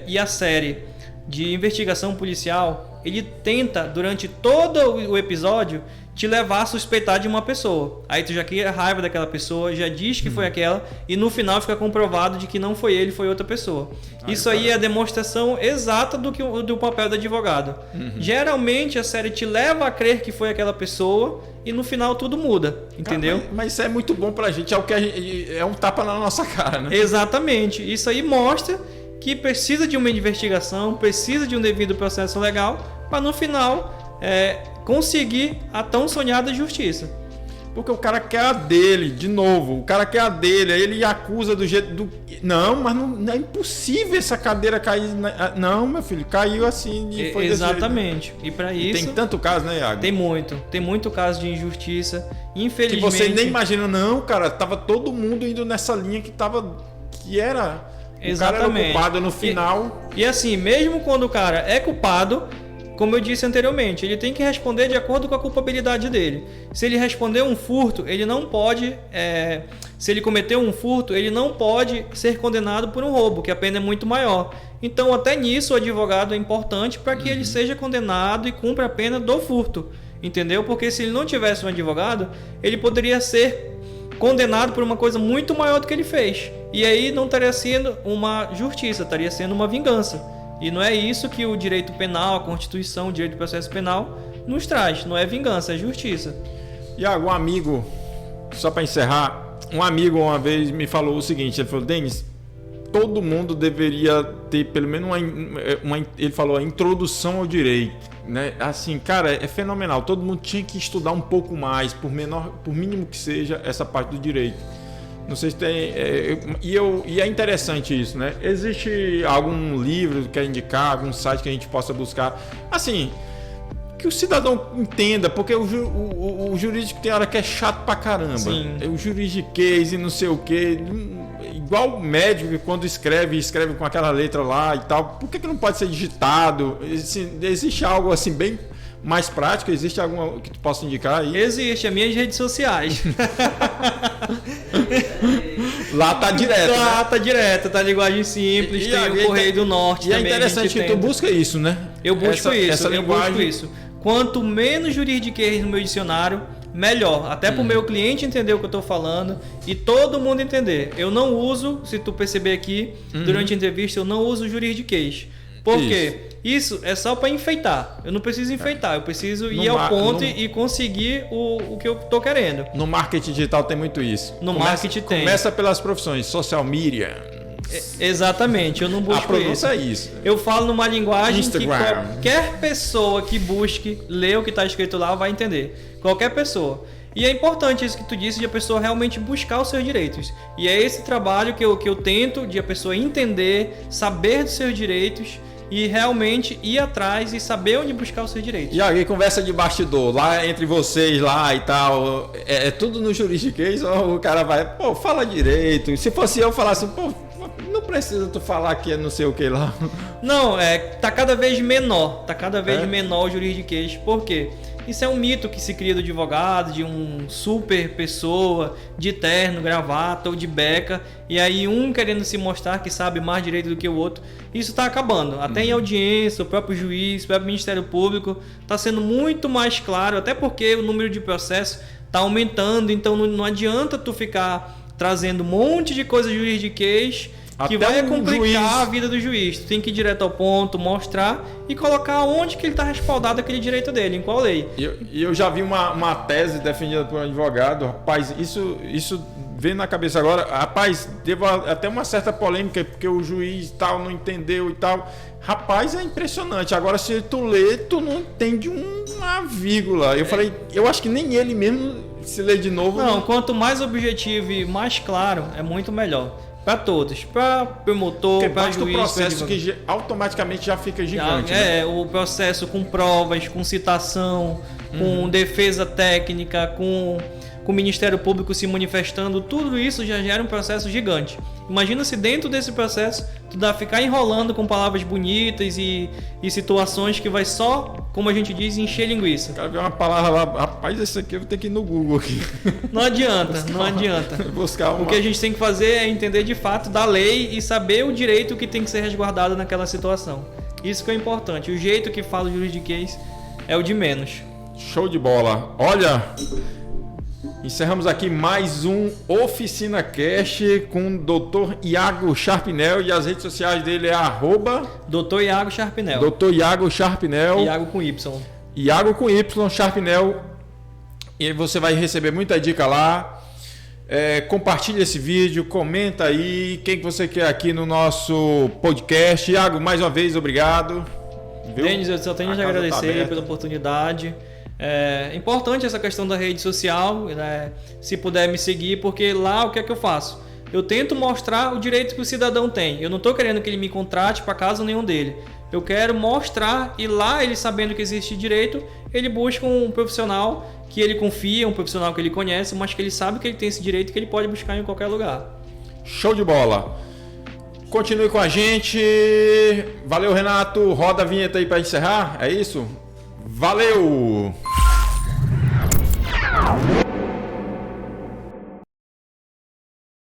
e a série de investigação policial, ele tenta, durante todo o episódio, te levar a suspeitar de uma pessoa. Aí tu já cria raiva daquela pessoa, já diz que foi aquela, e no final fica comprovado de que não foi ele, foi outra pessoa. Isso aí é a demonstração exata do papel do advogado. Geralmente a série te leva a crer que foi aquela pessoa, e no final tudo muda, entendeu? Mas isso é muito bom pra gente, é um tapa na nossa cara, né? Exatamente. Isso aí mostra que precisa de uma investigação, precisa de um devido processo legal, para no final conseguir a tão sonhada justiça. Porque o cara quer a dele, de novo, o cara quer a dele, aí ele acusa do jeito do... Não, mas não é impossível essa cadeira cair... Não, meu filho, caiu assim e foi exatamente. Desse jeito. E para isso... Tem tanto caso, né, Iago? Tem muito caso de injustiça, infelizmente... Que você nem imagina, não, cara, tava todo mundo indo nessa linha que era... Exatamente. O cara era culpado no final... E assim, mesmo quando o cara é culpado... Como eu disse anteriormente, ele tem que responder de acordo com a culpabilidade dele. Se ele responder um furto, ele não pode Se ele cometeu um furto, ele não pode ser condenado por um roubo, que a pena é muito maior. Então, até nisso, o advogado é importante para que ele seja condenado e cumpra a pena do furto. Entendeu? Porque se ele não tivesse um advogado, ele poderia ser condenado por uma coisa muito maior do que ele fez. E aí não estaria sendo uma justiça, estaria sendo uma vingança. E não é isso que o direito penal, a Constituição, o direito do processo penal nos traz. Não é vingança, é justiça. Iago, um amigo, só para encerrar, um amigo uma vez me falou o seguinte, ele falou, Denis, todo mundo deveria ter pelo menos ele falou, a introdução ao direito, né? Assim, cara, é fenomenal, todo mundo tinha que estudar um pouco mais, por mínimo que seja, essa parte do direito. Não sei se tem... E é interessante isso, né? Existe algum livro que quer indicar, algum site que a gente possa buscar, assim... que o cidadão entenda, porque o jurídico tem hora que é chato pra caramba. Sim. O juridiquês e não sei o que, igual o médico que quando escreve com aquela letra lá e tal, por que não pode ser digitado? Existe algo assim bem mais prático? Existe alguma que tu possa indicar aí? Existe, as minhas redes sociais. Lá tá direto, Lá né? tá direto, tá linguagem simples, tem o Correio do Norte e também. E é interessante que tu busca isso, né? Eu busco essa linguagem... busco isso. Quanto menos juridiquês no meu dicionário, melhor. Até para o meu cliente entender o que eu estou falando e todo mundo entender. Eu não uso, se tu perceber aqui, durante a entrevista, eu não uso juridiquês. Por quê? Isso é só para enfeitar. Eu não preciso enfeitar, eu preciso ir ao ponto e conseguir o que eu estou querendo. No marketing digital tem muito isso. Marketing tem. Começa pelas profissões, social media... Exatamente, eu não busco isso. É isso. Eu falo numa linguagem Instagram. Que qualquer pessoa que busque ler o que está escrito lá vai entender. Qualquer pessoa. E é importante isso que tu disse, de a pessoa realmente buscar os seus direitos. E é esse trabalho que eu tento, de a pessoa entender, saber dos seus direitos e realmente ir atrás e saber onde buscar os seus direitos. E aí, conversa de bastidor, lá entre vocês lá e tal, é tudo no juridiquês ou o cara vai, pô, fala direito. Se fosse eu falar assim, pô, não precisa tu falar que é não sei o que lá. Não, tá cada vez menor, menor o juridiquês. Por quê? Isso é um mito que se cria do advogado, de um super pessoa, de terno, gravata ou de beca, e aí um querendo se mostrar que sabe mais direito do que o outro. Isso está acabando. Até em audiência, o próprio juiz, o próprio Ministério Público está sendo muito mais claro, até porque o número de processos está aumentando, então não adianta tu ficar trazendo um monte de coisa juridiquês que vai complicar a vida do juiz. Tu tem que ir direto ao ponto, mostrar e colocar onde que ele está respaldado aquele direito dele, em qual lei. E eu já vi uma tese defendida por um advogado, rapaz, isso veio na cabeça agora, rapaz, teve até uma certa polêmica, porque o juiz tal não entendeu e tal. Rapaz, é impressionante. Agora, se tu lê, tu não entende uma vírgula. Eu falei, eu acho que nem ele mesmo, se lê de novo... Não, quanto mais objetivo e mais claro, é muito melhor. Para todos, para promotor, para juiz, o processo que automaticamente já fica gigante. O processo com provas, com citação, com defesa técnica, com o Ministério Público se manifestando, tudo isso já gera um processo gigante. Imagina se dentro desse processo tu dá ficar enrolando com palavras bonitas e situações que vai só, como a gente diz, encher linguiça. Cara, ver uma palavra lá, rapaz, esse aqui eu vou ter que ir no Google aqui. Não adianta. O que a gente tem que fazer é entender de fato da lei e saber o direito que tem que ser resguardado naquela situação. Isso que é importante. O jeito que fala o juridiquês é o de menos. Show de bola. Olha... Encerramos aqui mais um Oficina Cast com o Dr. Iago Sharpnel e as redes sociais dele é Dr. Iago Sharpnel. Dr. Iago Sharpnel. Iago com Y. Iago com Y, Sharpnel. E você vai receber muita dica lá. Compartilha esse vídeo, comenta aí quem que você quer aqui no nosso podcast. Iago, mais uma vez, obrigado. Denis, eu só tenho de agradecer pela oportunidade. É importante essa questão da rede social, né? Se puder me seguir, porque lá o que é que eu faço? Eu tento mostrar o direito que o cidadão tem. Eu não estou querendo que ele me contrate para caso nenhum dele. Eu quero mostrar e lá ele sabendo que existe direito, ele busca um profissional que ele confia, um profissional que ele conhece, mas que ele sabe que ele tem esse direito que ele pode buscar em qualquer lugar. Show de bola! Continue com a gente. Valeu, Renato. Roda a vinheta aí para encerrar. É isso? Valeu!